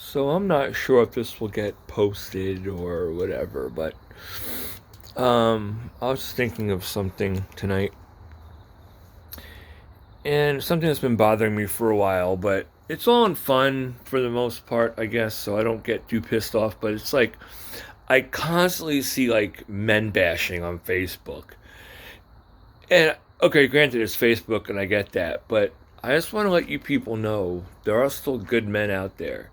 So I'm not sure if this will get posted or whatever, but I was thinking of something tonight, and something that's been bothering me for a while, but it's all in fun for the most part, I guess, so I don't get too pissed off. But it's like I constantly see like men bashing on Facebook, and okay, granted it's Facebook, and I get that, but I just want to let you people know there are still good men out there.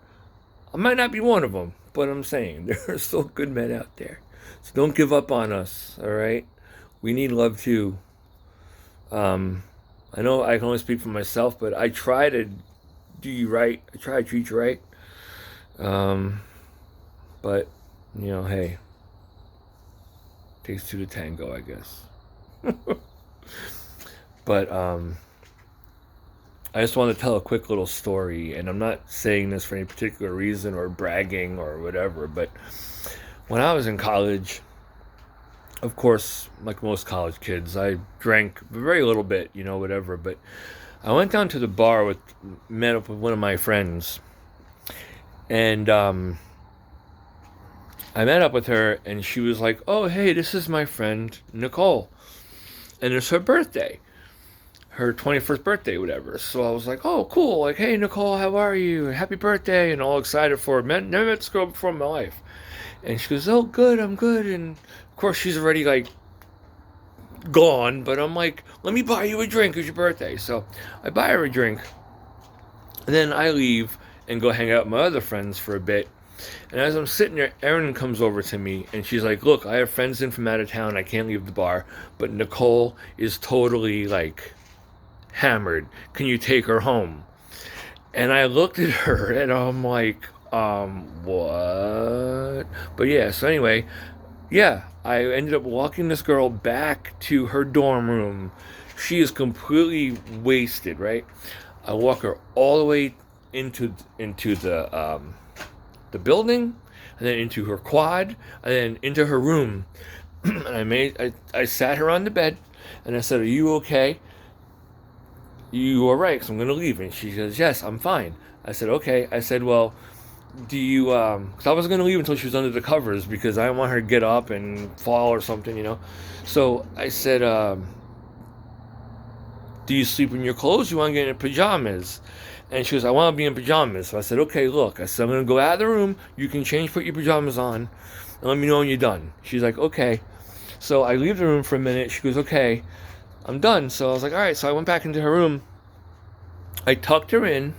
I might not be one of them, but I'm saying there are still good men out there. So don't give up on us, all right? We need love too. Um, I know I can only speak for myself, but I try to do you right. I try to treat you right. Um, but hey, takes two to tango, I guess. But I just want to tell a quick little story, and I'm not saying this for any particular reason or bragging or whatever, but when I was in college, of course, like most college kids, I drank very little bit, whatever. But I went down to the bar met up with one of my friends, and I met up with her, and she was like, "Oh, hey, this is my friend Nicole, and it's her birthday, her 21st birthday, whatever." So I was like, "Oh, cool! Like, hey, Nicole, how are you? Happy birthday!" And all excited for her. Never met this girl before in my life, and she goes, "Oh, good, I'm good." And of course, she's already like gone, but I'm like, let me buy you a drink. It's your birthday. So I buy her a drink. And then I leave and go hang out with my other friends for a bit. And as I'm sitting there, Erin comes over to me and she's like, look, I have friends in from out of town. I can't leave the bar. But Nicole is totally like hammered. Can you take her home? And I looked at her and I'm like, what? But yeah, so anyway, yeah, I ended up walking this girl back to her dorm room. She is completely wasted, right? I walk her all the way into the building, and then into her quad, and then into her room. And I sat her on the bed, and I said, "Are you okay? You all right? Because I'm gonna leave." And she says, "Yes, I'm fine." I said, "Okay." I said, "Well, do you because I wasn't going to leave until she was under the covers because I didn't want her to get up and fall or something. So I said, do you sleep in your clothes? You want to get in pajamas? And she goes, I want to be in pajamas. So I said, okay, look. I said, I'm going to go out of the room. You can change, put your pajamas on, and let me know when you're done. She's like, okay. So I leave the room for a minute. She goes, okay, I'm done. So I was like, all right. So I went back into her room. I tucked her in,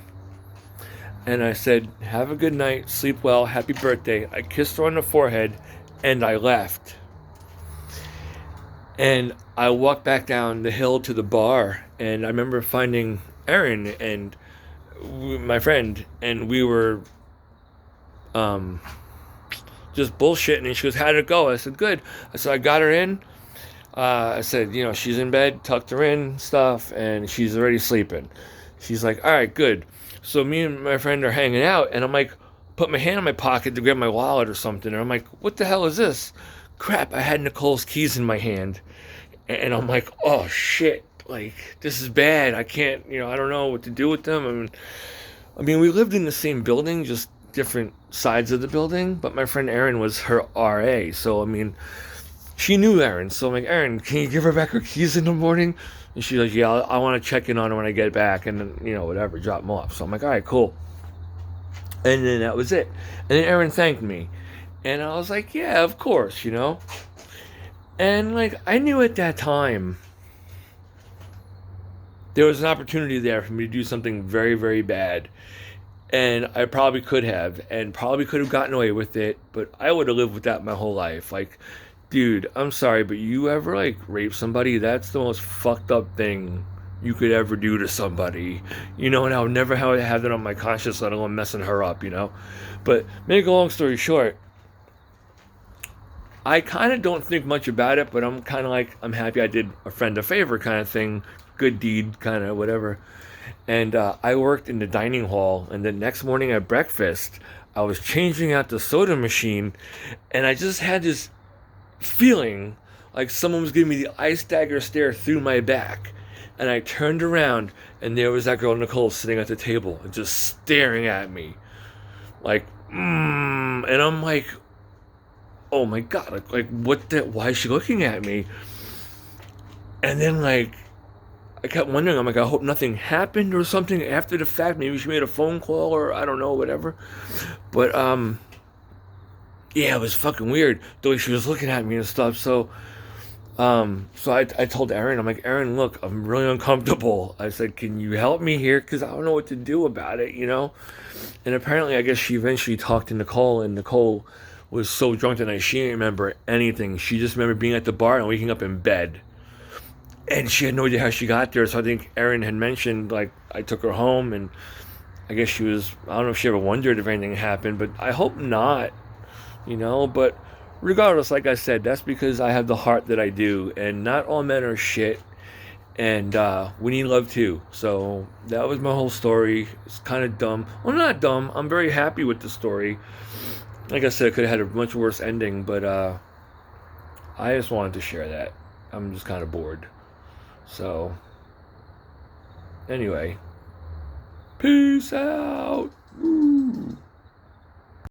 and I said, have a good night, sleep well, happy birthday. I kissed her on the forehead, and I left. And I walked back down the hill to the bar, and I remember finding Erin and my friend, and we were um, just bullshitting. And she goes, how'd it go? I said, good. I said, I got her in. I said, she's in bed, tucked her in, stuff, and she's already sleeping. She's like, all right, good. So me and my friend are hanging out, and I'm like, put my hand in my pocket to grab my wallet or something, and I'm like, what the hell is this? Crap, I had Nicole's keys in my hand, and I'm like, oh shit, like this is bad. I can't, I don't know what to do with them. I mean, we lived in the same building, just different sides of the building, but my friend Erin was her RA, so I mean, she knew Erin, so I'm like, Erin, can you give her back her keys in the morning? And she's like, yeah, I want to check in on her when I get back, and then, whatever, drop them off. So I'm like, all right, cool. And then that was it. And then Erin thanked me. And I was like, yeah, of course. And like, I knew at that time there was an opportunity there for me to do something very, very bad. And I probably could have, and probably could have gotten away with it, but I would have lived with that my whole life. Like, dude, I'm sorry, but you ever like rape somebody? That's the most fucked up thing you could ever do to somebody. And I would never have that on my conscience, let alone messing her up. But make a long story short, I kind of don't think much about it, but I'm kind of like, I'm happy I did a friend a favor kind of thing, good deed kind of whatever. And I worked in the dining hall, and the next morning at breakfast, I was changing out the soda machine, and I just had this feeling like someone was giving me the ice dagger stare through my back. And I turned around, and there was that girl Nicole sitting at the table, just staring at me. like, and I'm like, oh my god, what the? Why is she looking at me? And then like, I kept wondering, I'm like, I hope nothing happened or something after the fact. Maybe she made a phone call or I don't know, whatever. But yeah, it was fucking weird the way she was looking at me and stuff. So I told Erin, I'm like, Erin, look, I'm really uncomfortable. I said, can you help me here? Because I don't know what to do about it, you know? And apparently, I guess she eventually talked to Nicole, and Nicole was so drunk that night she didn't remember anything. She just remembered being at the bar and waking up in bed. And she had no idea how she got there. So I think Erin had mentioned, like, I took her home, and I guess she was, I don't know if she ever wondered if anything happened, but I hope not, you know? But regardless, like I said, that's because I have the heart that I do, and not all men are shit, and we need love too. So that was my whole story. It's kind of dumb. Well, not dumb. I'm very happy with the story. Like I said, it could have had a much worse ending, but I just wanted to share that. I'm just kind of bored. So, anyway, peace out. Woo.